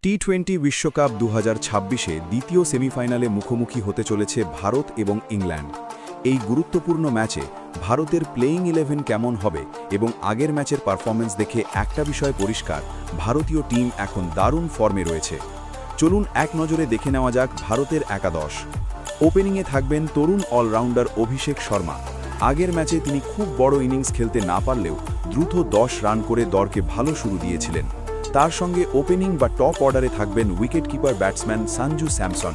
টি-20 বিশ্বকাপ 2026-এ দ্বিতীয় সেমিফাইনালে মুখোমুখি হতে চলেছে ভারত এবং ইংল্যান্ড। এই গুরুত্বপূর্ণ ম্যাচে ভারতের প্লেয়িং 11 কেমন হবে এবং আগের ম্যাচের পারফরম্যান্স দেখে একটা বিষয় পরিষ্কার, ভারতীয় টিম এখন দারুণ ফর্মে রয়েছে। চলুন এক নজরে দেখে নেওয়া যাক ভারতের একাদশ। ওপেনিংয়ে থাকবেন তরুণ অলরাউন্ডার অভিষেক শর্মা। আগের ম্যাচে তিনি খুব বড় ইনিংস খেলতে না পারলেও দ্রুত 10 রান করে দলকে ভালো শুরু দিয়েছিলেন। তার সঙ্গে ওপেনিং বা টপ অর্ডারে থাকবেন উইকেটকিপার ব্যাটসম্যান সঞ্জু স্যামসন।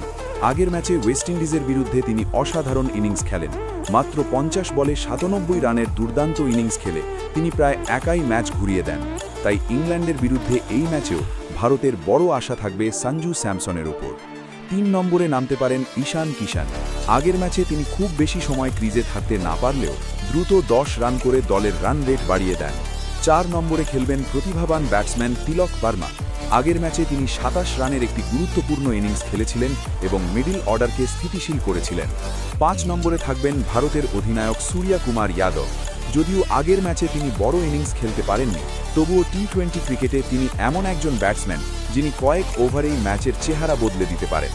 আগের ম্যাচে ওয়েস্ট ইন্ডিজের বিরুদ্ধে তিনি অসাধারণ ইনিংস খেলেন। মাত্র 50 বলে 97 রানের দুর্দান্ত ইনিংস খেলে তিনি প্রায় একাই ম্যাচ ঘুরিয়ে দেন। তাই ইংল্যান্ডের বিরুদ্ধে এই ম্যাচেও ভারতের বড় আশা থাকবে সঞ্জু স্যামসনের ওপর। 3 নম্বরে নামতে পারেন ঈশান কিষান। আগের ম্যাচে তিনি খুব বেশি সময় ক্রিজে থাকতে না পারলেও দ্রুত 10 রান করে দলের রান রেট বাড়িয়ে দেন। 4 নম্বরে খেলবেন প্রতিভাবান ব্যাটসম্যান তিলক বর্মা। আগের ম্যাচে তিনি 27 রানের একটি গুরুত্বপূর্ণ ইনিংস খেলেছিলেন এবং মিডল অর্ডারকে স্থিতিশীল করেছিলেন। 5 নম্বরে থাকবেন ভারতের অধিনায়ক সূর্যা কুমার যাদব। যদিও আগের ম্যাচে তিনি বড় ইনিংস খেলতে পারেননি, তবুও টি-20 ক্রিকেটে তিনি এমন একজন ব্যাটসম্যান যিনি কয়েক ওভারেই ম্যাচের চেহারা বদলে দিতে পারেন।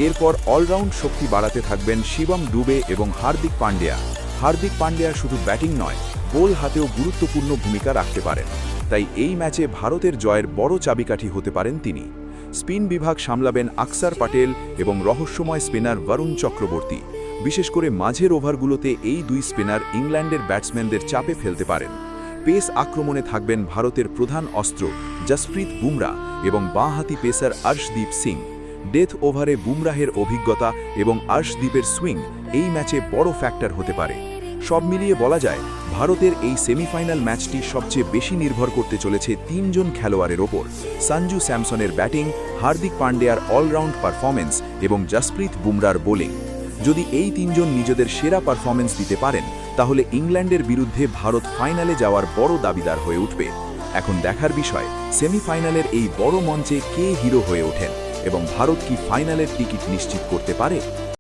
এরপর অলরাউন্ড শক্তি বাড়াতে থাকবেন শিবম ডুবে এবং হার্দিক পান্ডিয়া। হার্দিক পান্ডিয়া শুধু ব্যাটিং নয়, বোল হাতেও গুরুত্বপূর্ণ ভূমিকা রাখতে পারেন। তাই এই ম্যাচে ভারতের জয়ের বড় চাবিকাঠি হতে পারেন তিনি। স্পিন বিভাগ সামলাবেন আকসার প্যাটেল এবং রহস্যময় স্পিনার বরুণ চক্রবর্তী। বিশেষ করে মাঝের ওভারগুলোতে এই দুই স্পিনার ইংল্যান্ডের ব্যাটসম্যানদের চাপে ফেলতে পারেন। পেস আক্রমণে থাকবেন ভারতের প্রধান অস্ত্র জসপ্রীত বুমরা এবং বাঁহাতি পেসার অর্শদীপ সিং। ডেথ ওভারে বুমরাহের অভিজ্ঞতা এবং অর্শদীপের সুইং এই ম্যাচে বড় ফ্যাক্টর হতে পারে। সব মিলিয়ে বলা যায়, ভারতের এই সেমিফাইনাল ম্যাচটি সবচেয়ে বেশি নির্ভর করতে চলেছে 3 জন খেলোয়াড়ের ওপর: সঞ্জু স্যামসনের ব্যাটিং, হার্দিক পান্ডিয়ার অলরাউন্ড পারফরম্যান্স এবং জসপ্রীত বুমরার বোলিং। যদি এই 3 জন নিজেদের সেরা পারফরম্যান্স দিতে পারেন, তাহলে ইংল্যান্ডের বিরুদ্ধে ভারত ফাইনালে যাওয়ার বড় দাবিদার হয়ে উঠবে। এখন দেখার বিষয়, সেমিফাইনালের এই বড় মঞ্চে কে হিরো হয়ে ওঠেন এবং ভারত কি ফাইনালের টিকিট নিশ্চিত করতে পারে।